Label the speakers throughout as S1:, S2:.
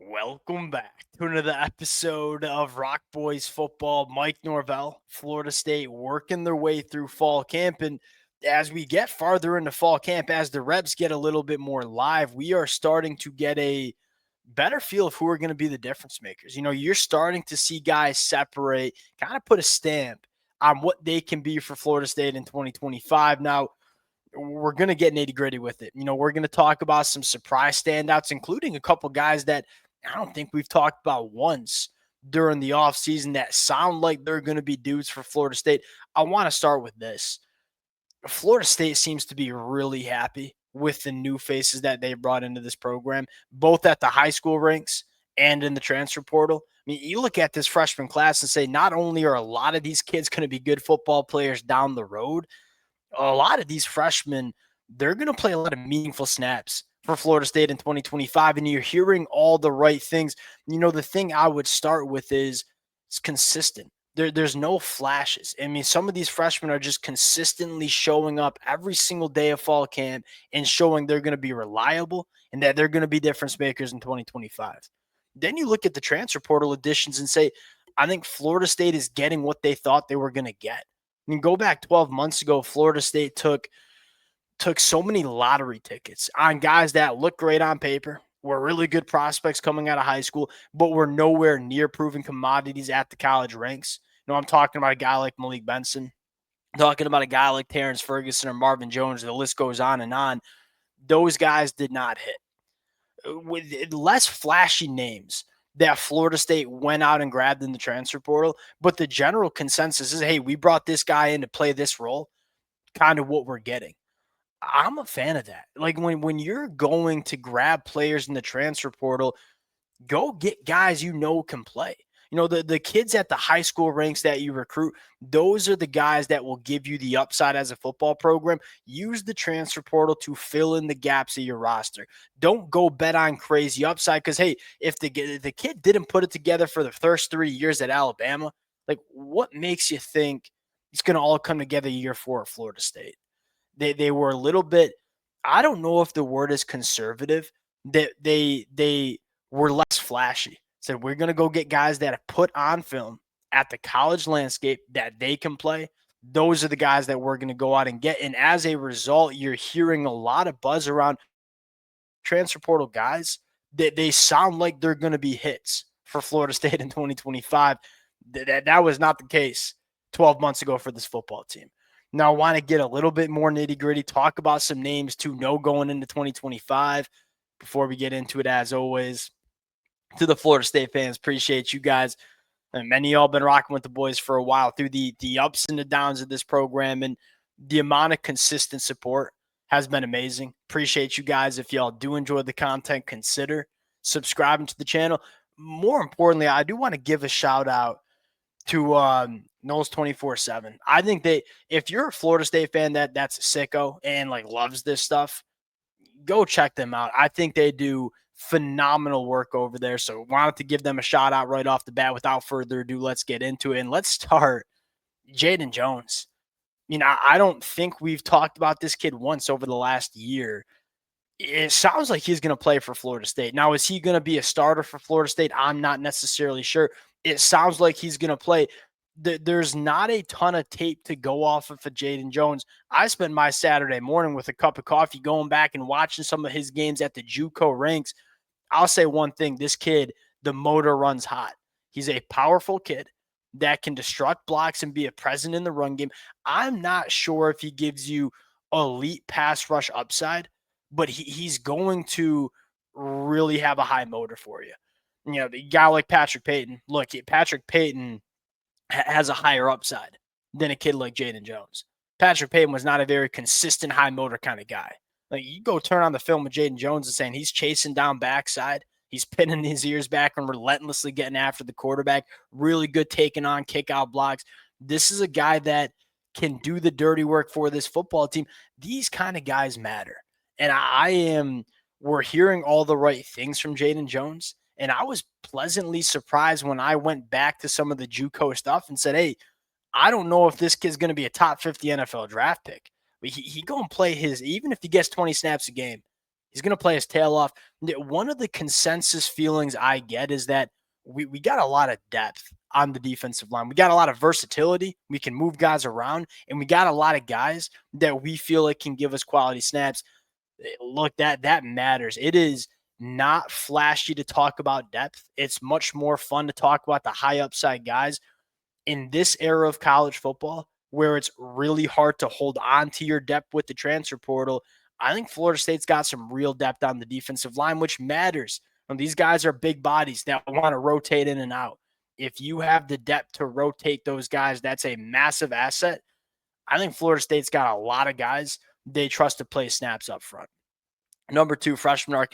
S1: Welcome back to another episode of Rock Boys Football. Mike Norvell, Florida State, working their way through fall camp. And as we get farther into fall camp, as the reps get a little bit more live, we are starting to get a better feel of who are going to be the difference makers. You're starting to see guys separate, kind of put a stamp on what they can be for Florida State in 2025. Now, we're going to get nitty gritty with it. We're going to talk about some surprise standouts, including a couple guys that I don't think we've talked about once during the offseason that sound like they're going to be dudes for Florida State. I want to start with this. Florida State seems to be really happy with the new faces that they brought into this program, both at the high school ranks and in the transfer portal. I mean, you look at this freshman class and say, not only are a lot of these kids going to be good football players down the road, a lot of these freshmen, they're going to play a lot of meaningful snaps for Florida State in 2025. And you're hearing all the right things. The thing I would start with is it's consistent. There's no flashes. I mean, some of these freshmen are just consistently showing up every single day of fall camp and showing they're going to be reliable and that they're going to be difference makers in 2025. Then you look at the transfer portal additions and say, I think Florida State is getting what they thought they were going to get. I mean, go back 12 months ago, Florida State took so many lottery tickets on guys that look great on paper, were really good prospects coming out of high school, but were nowhere near proven commodities at the college ranks. I'm talking about a guy like Malik Benson, talking about a guy like Terrence Ferguson or Marvin Jones. The list goes on and on. Those guys did not hit. With less flashy names that Florida State went out and grabbed in the transfer portal, but the general consensus is, hey, we brought this guy in to play this role, kind of what we're getting. I'm a fan of that. Like when you're going to grab players in the transfer portal, go get guys can play. The kids at the high school ranks that you recruit, those are the guys that will give you the upside as a football program. Use the transfer portal to fill in the gaps of your roster. Don't go bet on crazy upside because, hey, if the kid didn't put it together for the first 3 years at Alabama, like what makes you think it's going to all come together year 4 at Florida State? They were a little bit, I don't know if the word is conservative, that they were less flashy. Said we're going to go get guys that have put on film at the college landscape that they can play. Those are the guys that we're going to go out and get. And as a result, you're hearing a lot of buzz around transfer portal guys that they sound like they're going to be hits for Florida State in 2025. That was not the case 12 months ago for this football team. Now, I want to get a little bit more nitty gritty, talk about some names to know going into 2025. Before we get into it, as always, to the Florida State fans, appreciate you guys. And many of y'all been rocking with the boys for a while through the ups and the downs of this program, and the amount of consistent support has been amazing. Appreciate you guys. If y'all do enjoy the content, consider subscribing to the channel. More importantly, I do want to give a shout out to Knowles 24/7. I think if you're a Florida State fan that's a sicko and like loves this stuff, go check them out. I think they do phenomenal work over there. So wanted to give them a shout out right off the bat. Without further ado, let's get into it. And let's start Jaden Jones. I don't think we've talked about this kid once over the last year. It sounds like he's going to play for Florida State. Now, is he going to be a starter for Florida State? I'm not necessarily sure. It sounds like he's going to play. There's not a ton of tape to go off of for Jaden Jones. I spent my Saturday morning with a cup of coffee going back and watching some of his games at the JUCO ranks. I'll say one thing. This kid, the motor runs hot. He's a powerful kid that can disrupt blocks and be a presence in the run game. I'm not sure if he gives you elite pass rush upside, but he's going to really have a high motor for you. The guy like Patrick Payton, look, Patrick Payton has a higher upside than a kid like Jaden Jones. Patrick Payton was not a very consistent high motor kind of guy. Like you go turn on the film with Jaden Jones and saying he's chasing down backside. He's pinning his ears back and relentlessly getting after the quarterback. Really good taking on kick out blocks. This is a guy that can do the dirty work for this football team. These kind of guys matter. And we're hearing all the right things from Jaden Jones. And I was pleasantly surprised when I went back to some of the JUCO stuff and said, hey, I don't know if this kid's going to be a top 50 NFL draft pick. But he go and play even if he gets 20 snaps a game, He's going to play his tail off. One of the consensus feelings I get is that we got a lot of depth on the defensive line. We got a lot of versatility. We can move guys around, and we got a lot of guys that we feel like can give us quality snaps. Look, that matters. It is not flashy to talk about depth. It's much more fun to talk about the high upside guys in this era of college football where it's really hard to hold on to your depth with the transfer portal. I think Florida State's got some real depth on the defensive line, which matters. And these guys are big bodies that want to rotate in and out. If you have the depth to rotate those guys, that's a massive asset. I think Florida State's got a lot of guys they trust to play snaps up front. Number two, freshmen are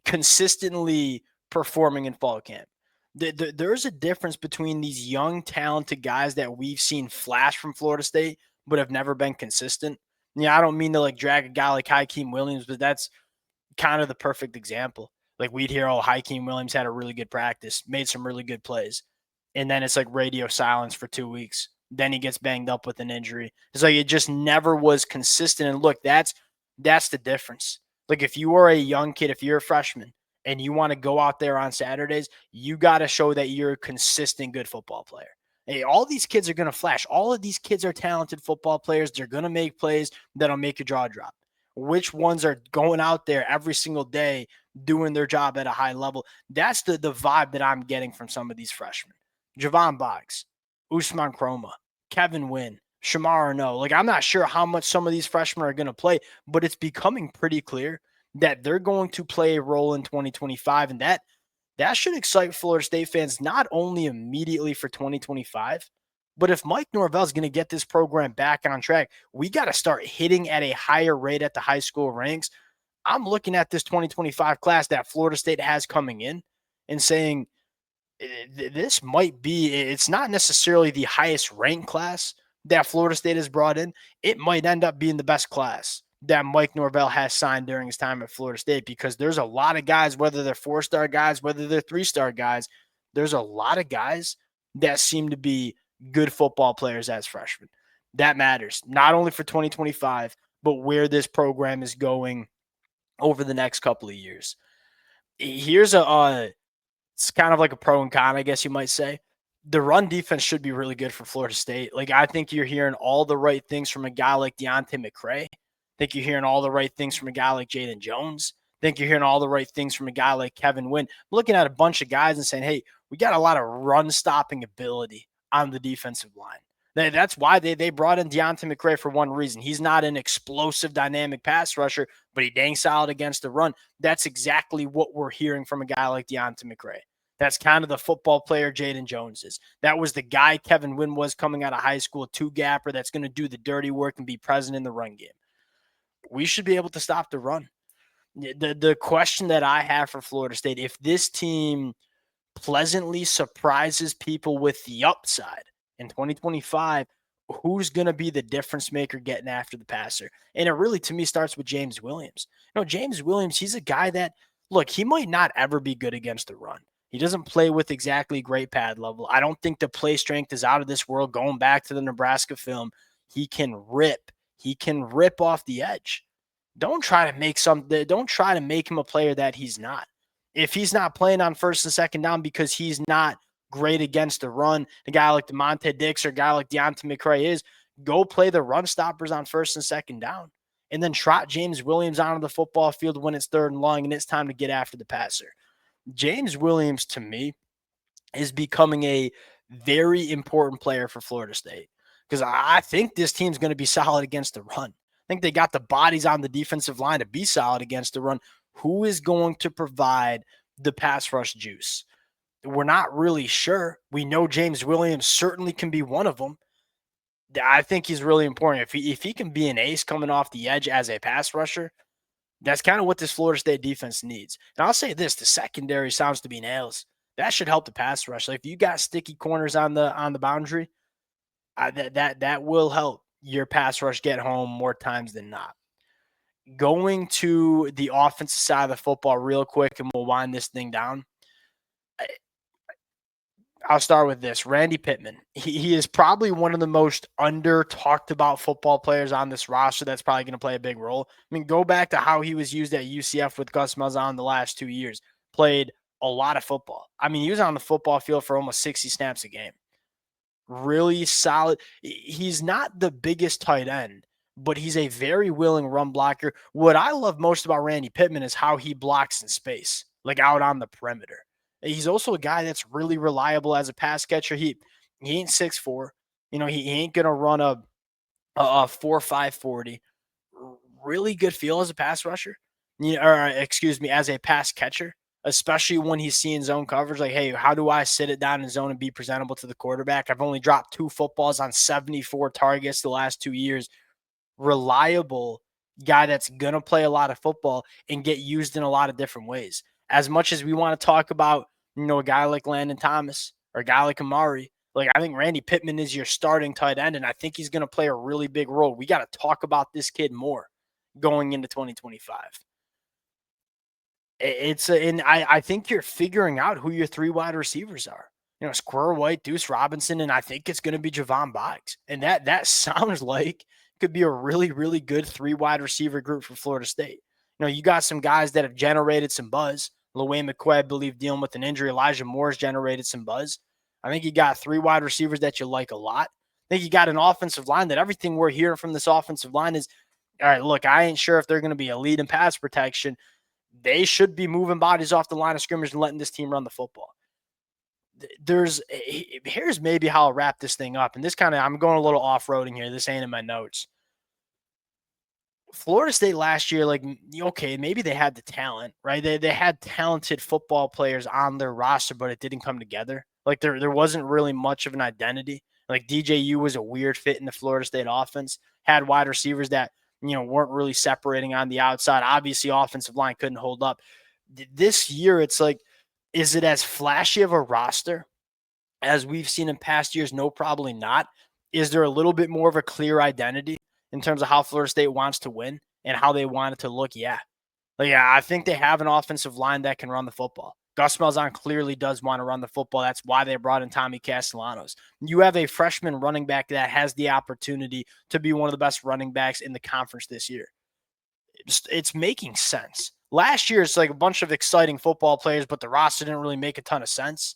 S1: consistently performing in fall camp. There's a difference between these young, talented guys that we've seen flash from Florida State, but have never been consistent. Yeah, I don't mean to drag a guy like Hakeem Williams, but that's kind of the perfect example. Like we'd hear, oh, Hakeem Williams had a really good practice, made some really good plays. And then it's like radio silence for 2 weeks. Then he gets banged up with an injury. It's like it just never was consistent. And look, that's the difference. Like if you are a young kid, if you're a freshman and you want to go out there on Saturdays, you got to show that you're a consistent good football player. Hey, all these kids are going to flash. All of these kids are talented football players. They're going to make plays that'll make your jaw drop. Which ones are going out there every single day doing their job at a high level? That's the vibe that I'm getting from some of these freshmen. Javon Boggs, Usman Chroma, Kevin Wynn, Shamar No. Like, I'm not sure how much some of these freshmen are going to play, but it's becoming pretty clear that they're going to play a role in 2025. And that should excite Florida State fans not only immediately for 2025, but if Mike Norvell is going to get this program back on track, we got to start hitting at a higher rate at the high school ranks. I'm looking at this 2025 class that Florida State has coming in and saying, this might be, it's not necessarily the highest ranked class that Florida State has brought in. It might end up being the best class that Mike Norvell has signed during his time at Florida State, because there's a lot of guys, whether they're 4-star guys, whether they're 3-star guys, there's a lot of guys that seem to be good football players as freshmen. That matters, not only for 2025, but where this program is going over the next couple of years. Here's it's kind of like a pro and con, I guess you might say. The run defense should be really good for Florida State. Like, I think you're hearing all the right things from a guy like Deontay McCray. I think you're hearing all the right things from a guy like Jaden Jones. I think you're hearing all the right things from a guy like Kevin Wynn. I'm looking at a bunch of guys and saying, hey, we got a lot of run-stopping ability on the defensive line. That's why they brought in Deontay McCray for one reason. He's not an explosive, dynamic pass rusher, but he dang solid against the run. That's exactly what we're hearing from a guy like Deontay McCray. That's kind of the football player Jaden Jones is. That was the guy Kevin Wynn was coming out of high school, two-gapper that's going to do the dirty work and be present in the run game. We should be able to stop the run. The question that I have for Florida State, if this team pleasantly surprises people with the upside in 2025, who's going to be the difference maker getting after the passer? And it really, to me, starts with James Williams. James Williams, he's a guy that, look, he might not ever be good against the run. He doesn't play with exactly great pad level. I don't think the play strength is out of this world. Going back to the Nebraska film, he can rip. He can rip off the edge. Don't try to make him a player that he's not. If he's not playing on first and second down because he's not great against the run, a guy like DeMonte Dix or a guy like Deontay McCray is, go play the run stoppers on first and second down. And then trot James Williams onto the football field when it's third and long and it's time to get after the passer. James Williams, to me, is becoming a very important player for Florida State, because I think this team's going to be solid against the run. I think they got the bodies on the defensive line to be solid against the run. Who is going to provide the pass rush juice? We're not really sure. We know James Williams certainly can be one of them. I think he's really important. If he can be an ace coming off the edge as a pass rusher, that's kind of what this Florida State defense needs. And I'll say this, the secondary sounds to be nails. That should help the pass rush. Like, if you got sticky corners on the boundary, that will help your pass rush get home more times than not. Going to the offensive side of the football real quick, and we'll wind this thing down. I'll start with this. Randy Pittman. He is probably one of the most under talked about football players on this roster that's probably going to play a big role. I mean, go back to how he was used at UCF with Gus Malzahn the last 2 years. Played a lot of football. I mean, he was on the football field for almost 60 snaps a game. Really solid. He's not the biggest tight end, but he's a very willing run blocker. What I love most about Randy Pittman is how he blocks in space, like out on the perimeter. He's also a guy that's really reliable as a pass catcher. He ain't 6'4". He ain't gonna run a 4.5 40. Really good feel as a pass rusher. Or excuse me, as a pass catcher, especially when he's seeing zone coverage. Like, hey, how do I sit it down in zone and be presentable to the quarterback? I've only dropped 2 footballs on 74 targets the last 2 years. Reliable guy that's going to play a lot of football and get used in a lot of different ways. As much as we want to talk about, a guy like Landon Thomas or a guy like Amari, like I think Randy Pittman is your starting tight end, and I think he's going to play a really big role. We got to talk about this kid more going into 2025. And I think you're figuring out who your 3 wide receivers are. Squirrel White, Deuce Robinson, and I think it's going to be Javon Boggs. And that sounds like could be a really, really good 3 wide receiver group for Florida State. You got some guys that have generated some buzz. LeWayne McQuay, I believe, dealing with an injury. Elijah Moore's generated some buzz. I think you got 3 wide receivers that you like a lot. I think you got an offensive line that everything we're hearing from this offensive line is, all right, look, I ain't sure if they're going to be a lead in pass protection. They should be moving bodies off the line of scrimmage and letting this team run the football. Here's maybe how I'll wrap this thing up. And I'm going a little off-roading here. This ain't in my notes. Florida State last year, okay, maybe they had the talent, right? They had talented football players on their roster, but it didn't come together. Like there wasn't really much of an identity. Like DJU was a weird fit in the Florida State offense. Had wide receivers that weren't really separating on the outside. Obviously, offensive line couldn't hold up. This year, it's like, is it as flashy of a roster as we've seen in past years? No, probably not. Is there a little bit more of a clear identity in terms of how Florida State wants to win and how they want it to look? Yeah. I think they have an offensive line that can run the football. Gus Malzahn clearly does want to run the football. That's why they brought in Tommy Castellanos. You have a freshman running back that has the opportunity to be one of the best running backs in the conference this year. It's making sense. Last year, it's like a bunch of exciting football players, but the roster didn't really make a ton of sense.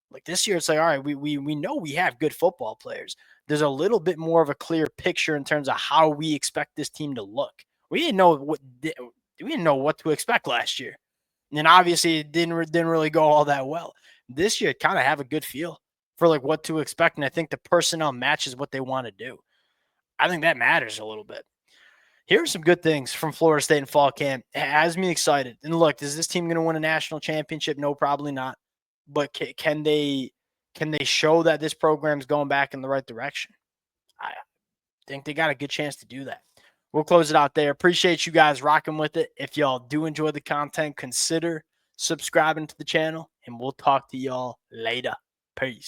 S1: Like this year, it's like, all right, we know we have good football players. There's a little bit more of a clear picture in terms of how we expect this team to look. We didn't know what to expect last year. And obviously it didn't really go all that well. This year, kind of have a good feel for like what to expect. And I think the personnel matches what they want to do. I think that matters a little bit. Here are some good things from Florida State in fall camp. It has me excited. And look, is this team going to win a national championship? No, probably not. But can they show that this program's going back in the right direction? I think they got a good chance to do that. We'll close it out there. Appreciate you guys rocking with it. If y'all do enjoy the content, consider subscribing to the channel, and we'll talk to y'all later. Peace.